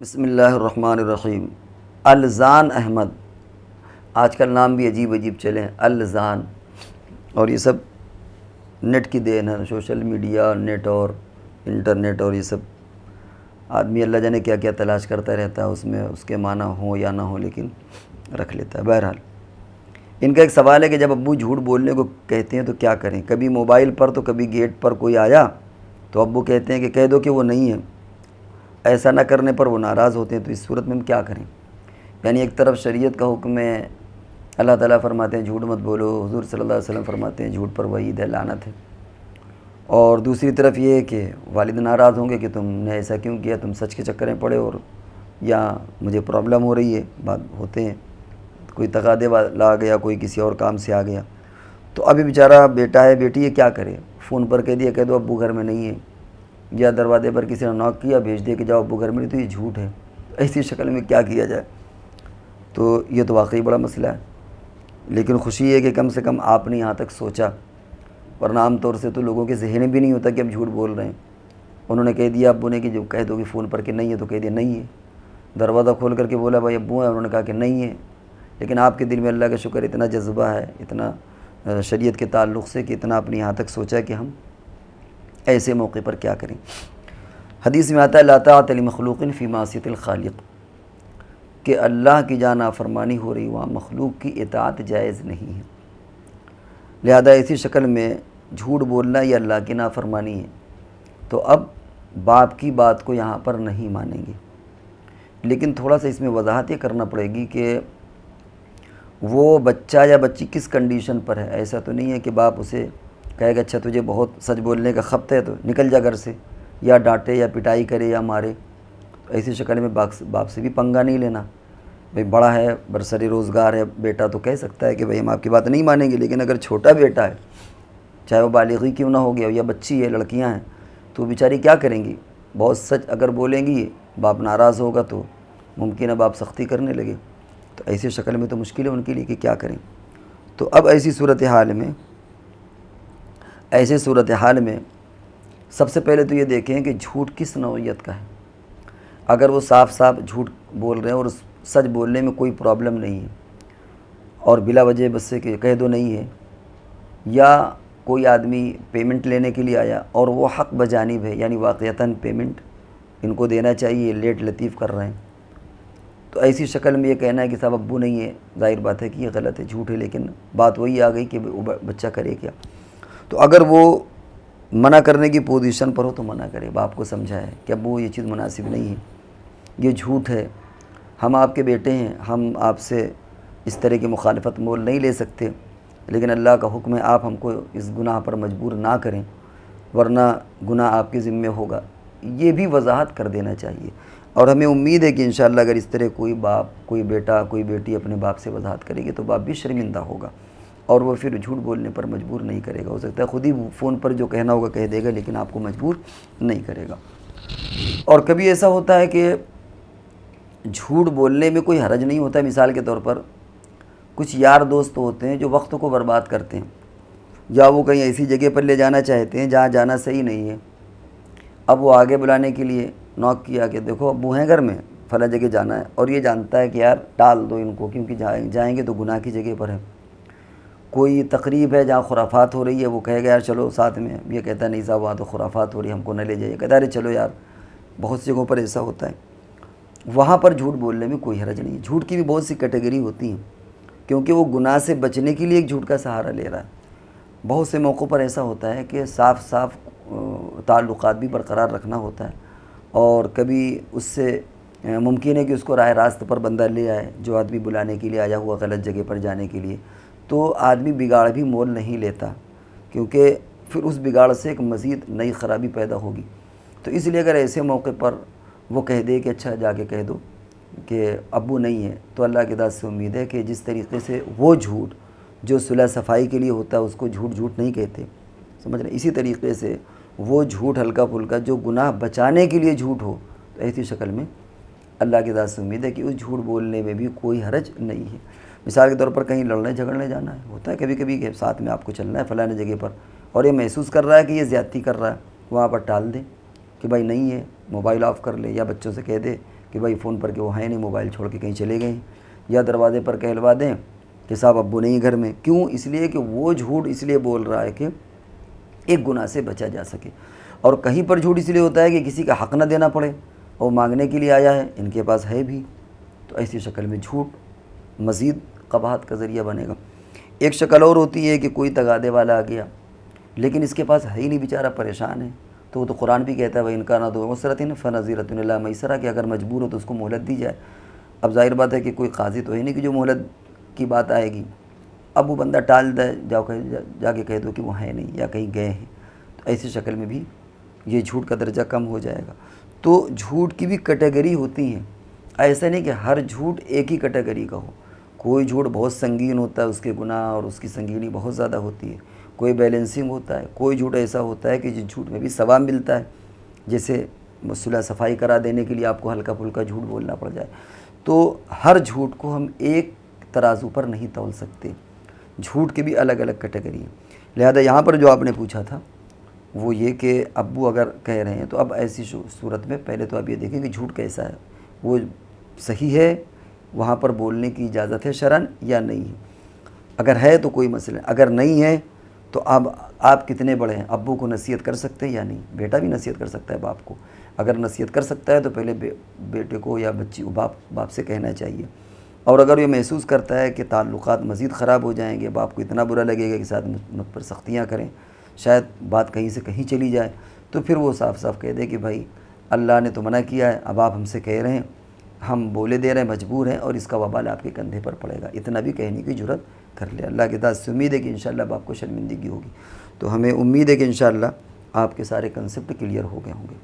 بسم اللہ الرحمن الرحیم۔ الزان احمد، آج کل نام بھی عجیب عجیب چلے ہیں، الزان، اور یہ سب نیٹ کی دین ہے، سوشل میڈیا، نیٹ اور انٹرنیٹ، اور یہ سب آدمی اللہ جانے کیا کیا تلاش کرتا رہتا ہے، اس میں اس کے معنی ہوں یا نہ ہوں لیکن رکھ لیتا ہے۔ بہرحال ان کا ایک سوال ہے کہ جب ابو جھوٹ بولنے کو کہتے ہیں تو کیا کریں؟ کبھی موبائل پر تو کبھی گیٹ پر کوئی آیا تو ابو کہتے ہیں کہ کہہ دو کہ وہ نہیں ہے، ایسا نہ کرنے پر وہ ناراض ہوتے ہیں، تو اس صورت میں ہم کیا کریں؟ یعنی ایک طرف شریعت کا حکم ہے، اللہ تعالیٰ فرماتے ہیں جھوٹ مت بولو، حضور صلی اللہ علیہ وسلم فرماتے ہیں جھوٹ پر وعید ہے، لعنت ہے، اور دوسری طرف یہ ہے کہ والد ناراض ہوں گے کہ تم نے ایسا کیوں کیا، تم سچ کے چکر میں پڑے، اور یا مجھے پرابلم ہو رہی ہے، بات ہوتے ہیں، کوئی تقاضے والا آ گیا، کوئی کسی اور کام سے آ گیا، تو ابھی بیچارہ بیٹا ہے بیٹی ہے، کیا کرے؟ فون پر کہہ دیا، کہہ دو ابو گھر میں نہیں ہے، یا دروازے پر کسی نے نوک کیا، بھیج دے کہ جاؤ ابو گھر میں نہیں، تو یہ جھوٹ ہے، ایسی شکل میں کیا کیا جائے؟ تو یہ تو واقعی بڑا مسئلہ ہے، لیکن خوشی ہے کہ کم سے کم آپ نے یہاں تک سوچا، ورنہ عام طور سے تو لوگوں کے ذہن میں بھی نہیں ہوتا کہ اب جھوٹ بول رہے ہیں۔ انہوں نے کہہ دیا ابو نے کہ جو کہہ دو کہ فون پر کہ نہیں ہے، تو کہہ دیا نہیں ہے، دروازہ کھول کر کے بولا بھائی ابو ہے، انہوں نے کہا کہ نہیں ہے، لیکن آپ کے دل میں اللہ کا شکر اتنا جذبہ ہے، اتنا شریعت کے تعلق سے، کہ اتنا اپنے یہاں تک سوچا کہ ہم ایسے موقع پر کیا کریں۔ حدیث میں آتا ہے لا طاعۃ لمخلوق فی معصیۃ الخالق، کہ اللہ کی جہاں نافرمانی ہو رہی وہاں مخلوق کی اطاعت جائز نہیں ہے، لہذا ایسی شکل میں جھوٹ بولنا یہ اللہ کی نافرمانی ہے، تو اب باپ کی بات کو یہاں پر نہیں مانیں گے، لیکن تھوڑا سا اس میں وضاحت یہ کرنا پڑے گی کہ وہ بچہ یا بچی کس کنڈیشن پر ہے۔ ایسا تو نہیں ہے کہ باپ اسے کہے گا اچھا تجھے بہت سچ بولنے کا خبط ہے تو نکل جا گھر سے، یا ڈانٹے یا پٹائی کرے یا مارے، تو ایسی شکل میں باپ سے بھی پنگا نہیں لینا۔ بھئی بڑا ہے، برسری روزگار ہے بیٹا، تو کہہ سکتا ہے کہ بھئی ہم آپ کی بات نہیں مانیں گے، لیکن اگر چھوٹا بیٹا ہے، چاہے وہ بالغ ہی کیوں نہ ہو گیا، یا بچی ہے، لڑکیاں ہیں، تو بیچاری کیا کریں گی؟ بہت سچ اگر بولیں گی، باپ ناراض ہوگا تو ممکن ہے باپ سختی کرنے لگے، تو ایسی شکل میں تو مشکل ہے ان کے لیے کہ کیا کریں۔ تو اب ایسی صورتحال میں سب سے پہلے تو یہ دیکھیں کہ جھوٹ کس نوعیت کا ہے۔ اگر وہ صاف صاف جھوٹ بول رہے ہیں اور سچ بولنے میں کوئی پرابلم نہیں ہے، اور بلا وجہ بس سے کہ کہہ دو نہیں ہے، یا کوئی آدمی پیمنٹ لینے کے لیے آیا اور وہ حق بجانب ہے، یعنی واقعتاً پیمنٹ ان کو دینا چاہیے، لیٹ لطیف کر رہے ہیں، تو ایسی شکل میں یہ کہنا ہے کہ صاحب ابو نہیں ہے، ظاہر بات ہے کہ یہ غلط ہے، جھوٹ ہے، لیکن بات وہی آ گئی کہ بچہ کرے کیا۔ تو اگر وہ منع کرنے کی پوزیشن پر ہو تو منع کرے، باپ کو سمجھائے کہ ابو یہ چیز مناسب نہیں ہے، یہ جھوٹ ہے، ہم آپ کے بیٹے ہیں، ہم آپ سے اس طرح کی مخالفت مول نہیں لے سکتے، لیکن اللہ کا حکم ہے آپ ہم کو اس گناہ پر مجبور نہ کریں، ورنہ گناہ آپ کے ذمے ہوگا، یہ بھی وضاحت کر دینا چاہیے۔ اور ہمیں امید ہے کہ انشاءاللہ اگر اس طرح کوئی باپ، کوئی بیٹا، کوئی بیٹی اپنے باپ سے وضاحت کرے گی تو باپ بھی شرمندہ ہوگا، اور وہ پھر جھوٹ بولنے پر مجبور نہیں کرے گا۔ ہو سکتا ہے خود ہی فون پر جو کہنا ہوگا کہہ دے گا، لیکن آپ کو مجبور نہیں کرے گا۔ اور کبھی ایسا ہوتا ہے کہ جھوٹ بولنے میں کوئی حرج نہیں ہوتا، مثال کے طور پر کچھ یار دوست ہوتے ہیں جو وقت کو برباد کرتے ہیں، یا وہ کہیں ایسی جگہ پر لے جانا چاہتے ہیں جہاں جانا صحیح نہیں ہے، اب وہ آگے بلانے کے لیے نوک کیا کہ دیکھو ابو ہیں گھر میں، فلاں جگہ جانا ہے، اور یہ جانتا ہے کہ یار ٹال دو ان کو، کیونکہ جائیں گے تو گناہ کی جگہ پر ہے۔ کوئی تقریب ہے جہاں خرافات ہو رہی ہے، وہ کہے گا یار چلو ساتھ میں، یہ کہتا ہے نہیں صاحب وہاں تو خرافات ہو رہی ہے، ہم کو نہ لے جائیے، کہتا ہے ارے چلو یار، بہت سی جگہوں پر ایسا ہوتا ہے، وہاں پر جھوٹ بولنے میں کوئی حرج نہیں۔ جھوٹ کی بھی بہت سی کیٹیگری ہوتی ہیں، کیونکہ وہ گناہ سے بچنے کے لیے ایک جھوٹ کا سہارا لے رہا ہے۔ بہت سے موقعوں پر ایسا ہوتا ہے کہ صاف تعلقات بھی برقرار رکھنا ہوتا ہے، اور کبھی اس سے ممکن ہے کہ اس کو راہ راست پر بندہ لے آئے، جو آدمی بلانے کے لیے آیا ہوا غلط جگہ پر جانے کے لیے، تو آدمی بگاڑ بھی مول نہیں لیتا، کیونکہ پھر اس بگاڑ سے ایک مزید نئی خرابی پیدا ہوگی۔ تو اس لیے اگر ایسے موقع پر وہ کہہ دے کہ اچھا جا کے کہہ دو کہ ابو نہیں ہے، تو اللہ کی ذات سے امید ہے کہ جس طریقے سے وہ جھوٹ جو صلح صفائی کے لیے ہوتا ہے اس کو جھوٹ نہیں کہتے، سمجھ رہے ہیں، اسی طریقے سے وہ جھوٹ ہلکا پھلکا جو گناہ بچانے کے لیے جھوٹ ہو، تو ایسی شکل میں اللہ کی ذات سے امید ہے کہ اس جھوٹ بولنے میں بھی کوئی حرج نہیں ہے۔ مثال کے طور پر کہیں لڑنے جھگڑنے جانا ہے، ہوتا ہے کبھی کبھی کہ ساتھ میں آپ کو چلنا ہے فلاں جگہ پر، اور یہ محسوس کر رہا ہے کہ یہ زیادتی کر رہا ہے، وہاں پر ٹال دیں کہ بھائی نہیں ہے، موبائل آف کر لے، یا بچوں سے کہہ دے کہ بھائی فون پر کہ وہ ہیں نہیں، موبائل چھوڑ کے کہیں چلے گئے ہیں، یا دروازے پر کہلوا دیں کہ صاحب ابو نہیں گھر میں. کیوں؟ اس لیے کہ وہ جھوٹ اس لیے بول رہا ہے کہ ایک گناہ سے بچا جا سکے. اور کہیں پر جھوٹ اس لیے ہوتا ہے کہ کسی کا حق نہ دینا پڑے، اور مانگنے کے لیے آیا ہے، ان کے پاس ہے بھی، تو ایسی شکل میں جھوٹ مزید قباحت کا ذریعہ بنے گا. ایک شکل اور ہوتی ہے کہ کوئی تغادے والا آ گیا لیکن اس کے پاس ہے ہی نہیں، بیچارہ پریشان ہے، تو وہ تو قرآن بھی کہتا ہے بھائی ان کا نہ تو عسرۃ فنظیرۃ الی میسرہ، کہ اگر مجبور ہو تو اس کو مہلت دی جائے. اب ظاہر بات ہے کہ کوئی قاضی تو ہے نہیں کہ جو مہلت کی بات آئے گی. اب وہ بندہ ٹال دے، جا کے کہہ دو کہ وہ ہے نہیں یا کہیں گئے ہیں، تو ایسی شکل میں بھی یہ جھوٹ کا درجہ کم ہو جائے گا. تو جھوٹ کی بھی کیٹیگری ہوتی ہیں، ایسا نہیں کہ ہر جھوٹ ایک ہی کیٹیگری کا ہو. کوئی جھوٹ بہت سنگین ہوتا ہے، اس کے گناہ اور اس کی سنگینی بہت زیادہ ہوتی ہے. کوئی بیلنسنگ ہوتا ہے. کوئی جھوٹ ایسا ہوتا ہے کہ جس جھوٹ میں بھی ثواب ملتا ہے، جیسے صلح صفائی کرا دینے کے لیے آپ کو ہلکا پھلکا جھوٹ بولنا پڑ جائے. تو ہر جھوٹ کو ہم ایک ترازو پر نہیں تول سکتے، جھوٹ کے بھی الگ الگ کیٹیگری ہیں. لہذا یہاں پر جو آپ نے پوچھا تھا وہ یہ کہ ابو اگر کہہ رہے ہیں، تو اب ایسی صورت میں پہلے تو آپ یہ دیکھیں کہ جھوٹ کیسا ہے، وہ صحیح ہے، وہاں پر بولنے کی اجازت ہے شرعاً یا نہیں ہے. اگر ہے تو کوئی مسئلہ، اگر نہیں ہے تو اب آپ کتنے بڑے ہیں، ابو کو نصیحت کر سکتے ہیں یا نہیں؟ بیٹا بھی نصیحت کر سکتا ہے باپ کو. اگر نصیحت کر سکتا ہے تو پہلے بیٹے کو یا بچی باپ سے کہنا چاہیے. اور اگر یہ محسوس کرتا ہے کہ تعلقات مزید خراب ہو جائیں گے، باپ کو اتنا برا لگے گا کہ ساتھ مجھ پر سختیاں کریں، شاید بات کہیں سے کہیں چلی جائے، تو پھر وہ صاف صاف کہہ دے کہ بھائی اللہ نے تو منع کیا ہے، اب آپ ہم سے کہہ رہے ہیں، ہم بولے دے رہے ہیں، مجبور ہیں، اور اس کا وبال آپ کے کندھے پر پڑے گا. اتنا بھی کہنے کی جرت کر لے. اللہ کے تعالیٰ سے امید ہے کہ انشاءاللہ اب آپ کو شرمندگی ہوگی. تو ہمیں امید ہے کہ انشاءاللہ آپ کے سارے کنسیپٹ کلیئر ہو گئے ہوں گے.